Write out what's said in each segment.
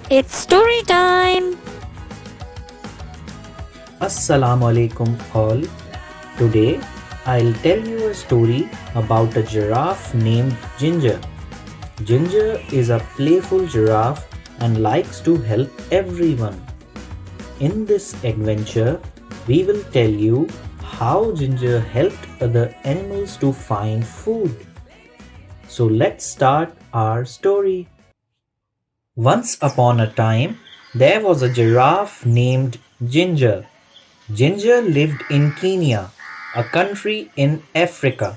It's story time! Assalamu alaikum all. Today I'll tell you a story about a giraffe named Ginger. Ginger is a playful giraffe and likes to help everyone. In this adventure, we will tell you how Ginger helped other animals to find food. So let's start our story. Once upon a time, there was a giraffe named Ginger. Ginger lived in Kenya, a country in Africa.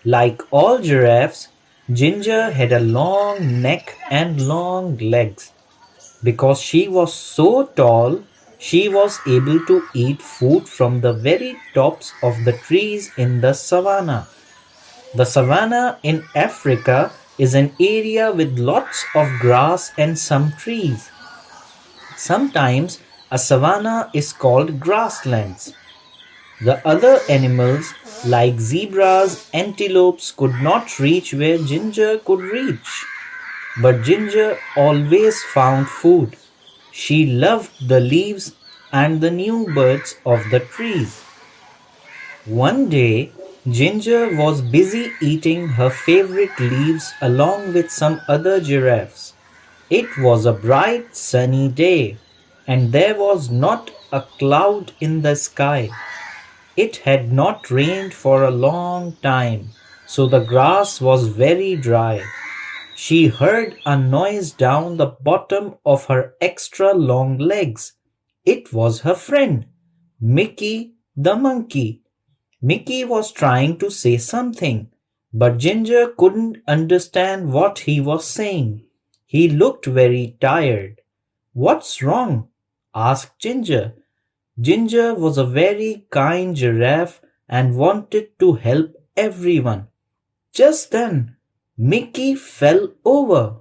Like all giraffes, Ginger had a long neck and long legs. Because she was so tall, she was able to eat food from the very tops of the trees in the savannah. The savannah in Africa is an area with lots of grass and some trees. Sometimes a savanna is called grasslands. The other animals like zebras, antelopes could not reach where Ginger could reach. But Ginger always found food. She loved the leaves and the new birds of the trees. One day, Ginger was busy eating her favorite leaves along with some other giraffes. It was a bright sunny day, and there was not a cloud in the sky. It had not rained for a long time, so the grass was very dry. She heard a noise down the bottom of her extra long legs. It was her friend, Mickey the monkey. Mickey was trying to say something, but Ginger couldn't understand what he was saying. He looked very tired. "What's wrong?" asked Ginger. Ginger was a very kind giraffe and wanted to help everyone. Just then, Mickey fell over.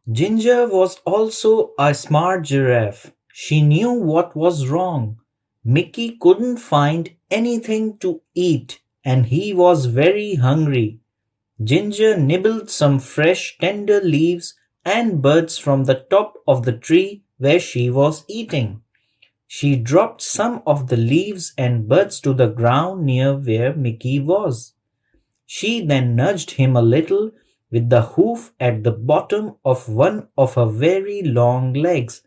Ginger was also a smart giraffe. She knew what was wrong. Mickey couldn't find anything to eat and he was very hungry. Ginger nibbled some fresh tender leaves and buds from the top of the tree where she was eating. She dropped some of the leaves and buds to the ground near where Mickey was. She then nudged him a little with the hoof at the bottom of one of her very long legs.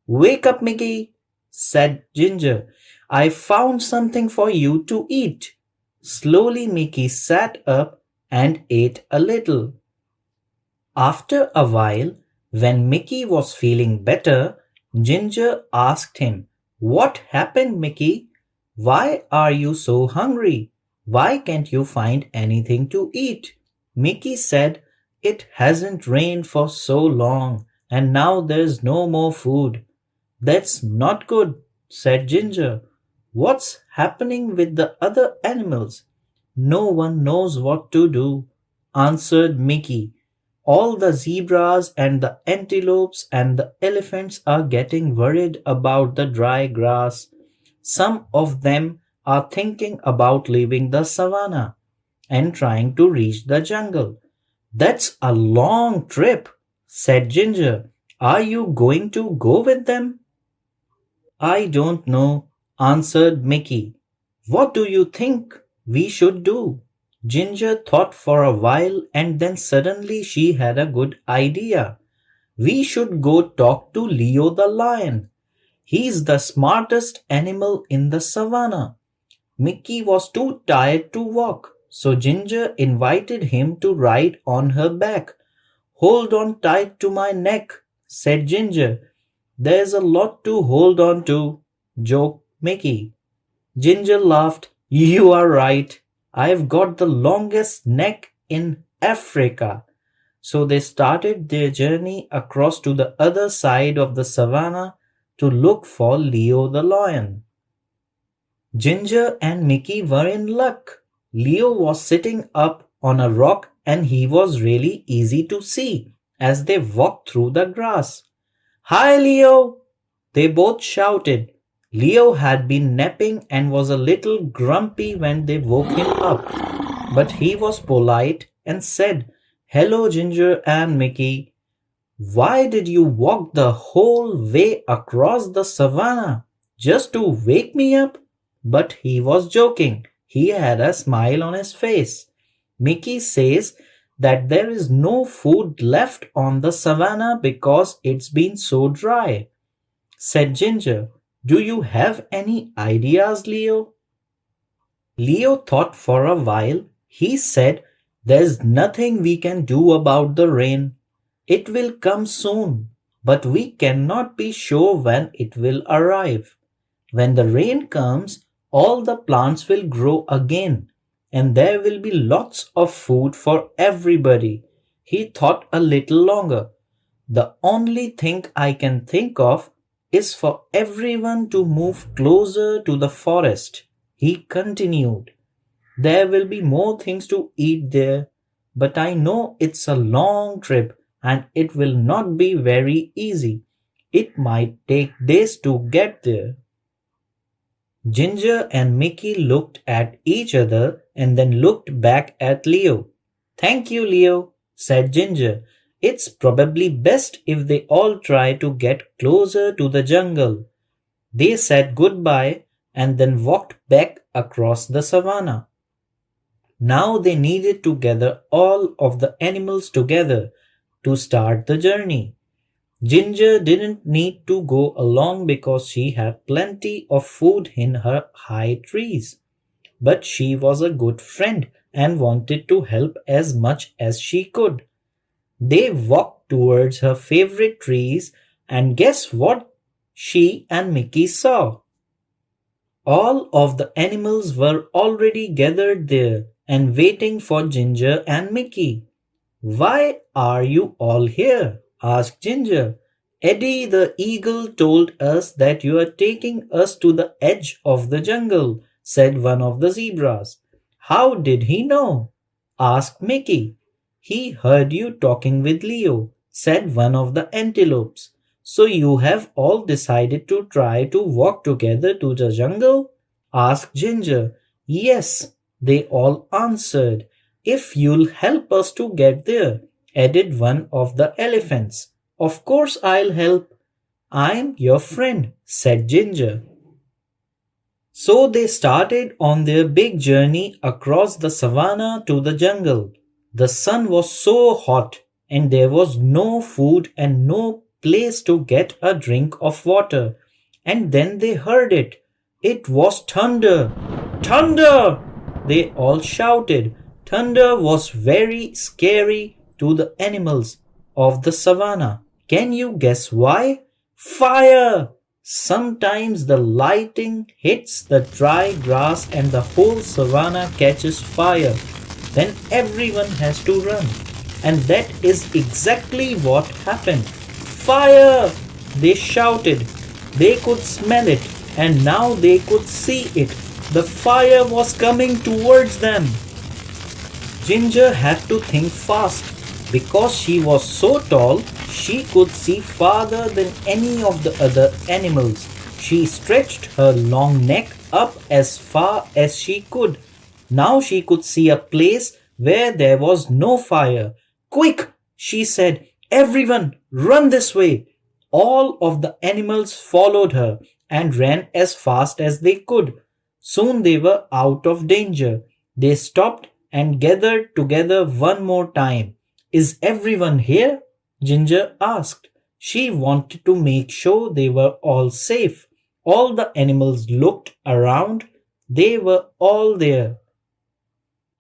"Wake up, Mickey," said Ginger. "I found something for you to eat." Slowly Mickey sat up and ate a little. After a while, when Mickey was feeling better, Ginger asked him, "What happened, Mickey? Why are you so hungry? Why can't you find anything to eat?" Mickey said, "It hasn't rained for so long, and now there's no more food." "That's not good," said Ginger. "What's happening with the other animals?" "No one knows what to do," answered Mickey. "All the zebras and the antelopes and the elephants are getting worried about the dry grass. Some of them are thinking about leaving the savannah and trying to reach the jungle." "That's a long trip," said Ginger. "Are you going to go with them?" "I don't know," answered Mickey. "What do you think we should do?" Ginger thought for a while and then suddenly she had a good idea. "We should go talk to Leo the lion. He's the smartest animal in the savannah." Mickey was too tired to walk, so Ginger invited him to ride on her back. "Hold on tight to my neck," said Ginger. "There's a lot to hold on to," joked Mickey. Ginger laughed. "You are right. I've got the longest neck in Africa." So they started their journey across to the other side of the savannah to look for Leo the lion. Ginger and Mickey were in luck. Leo was sitting up on a rock and he was really easy to see as they walked through the grass. "Hi, Leo!" they both shouted. Leo had been napping and was a little grumpy when they woke him up, but he was polite and said, "Hello, Ginger and Mickey. Why did you walk the whole way across the savannah just to wake me up? But he was joking. He had a smile on his face. Mickey says that there is no food left on the savannah because it's been so dry, said Ginger. Do you have any ideas, Leo? Leo thought for a while. He said, there's nothing we can do about the rain. It will come soon, but we cannot be sure when it will arrive. When the rain comes, all the plants will grow again, and there will be lots of food for everybody. He thought a little longer. The only thing I can think of is for everyone to move closer to the forest. He continued. There will be more things to eat there, but I know it's a long trip and it will not be very easy. It might take days to get there. Ginger and Mickey looked at each other and then looked back at Leo. Thank you, Leo, said Ginger. It's probably best if they all try to get closer to the jungle. They said goodbye and then walked back across the savannah. Now they needed to gather all of the animals together to start the journey. Ginger didn't need to go along because she had plenty of food in her high trees. But she was a good friend and wanted to help as much as she could. They walked towards her favorite trees, and guess what she and Mickey saw? All of the animals were already gathered there and waiting for Ginger and Mickey. Why are you all here? Asked Ginger. Eddie the eagle told us that you are taking us to the edge of the jungle, said one of the zebras. How did he know? Asked Mickey. He heard you talking with Leo, said one of the antelopes. So you have all decided to try to walk together to the jungle? Asked Ginger. Yes, they all answered. If you'll help us to get there, added one of the elephants. Of course I'll help. I'm your friend, said Ginger. So they started on their big journey across the savannah to the jungle. The sun was so hot and there was no food and no place to get a drink of water. And then they heard it. It was thunder. Thunder! They all shouted. Thunder was very scary to the animals of the savannah. Can you guess why? Fire! Sometimes the lightning hits the dry grass and the whole savannah catches fire. Then everyone has to run. And that is exactly what happened. Fire! They shouted. They could smell it and now they could see it. The fire was coming towards them. Ginger had to think fast. Because she was so tall, she could see farther than any of the other animals. She stretched her long neck up as far as she could. Now she could see a place where there was no fire. Quick, she said, everyone, run this way. All of the animals followed her and ran as fast as they could. Soon they were out of danger. They stopped and gathered together one more time. Is everyone here? Ginger asked. She wanted to make sure they were all safe. All the animals looked around. They were all there.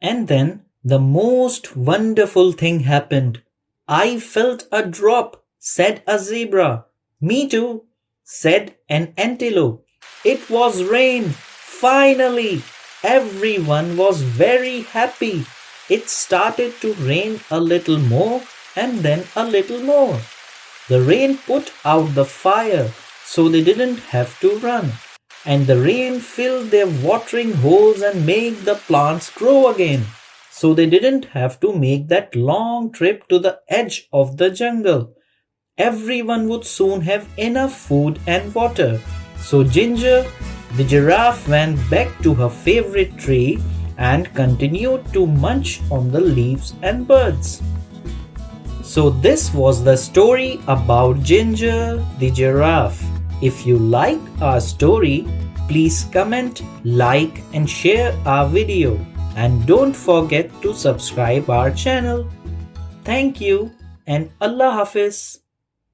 And then the most wonderful thing happened. I felt a drop, said a zebra. Me too, said an antelope. It was rain. Finally, everyone was very happy. It started to rain a little more and then a little more. The rain put out the fire so they didn't have to run. And the rain filled their watering holes and made the plants grow again. So they didn't have to make that long trip to the edge of the jungle. Everyone would soon have enough food and water. So Ginger, the giraffe, went back to her favorite tree and continued to munch on the leaves and buds. So this was the story about Ginger the giraffe. If you like our story, please comment, like and share our video. And don't forget to subscribe our channel. Thank you and Allah Hafiz.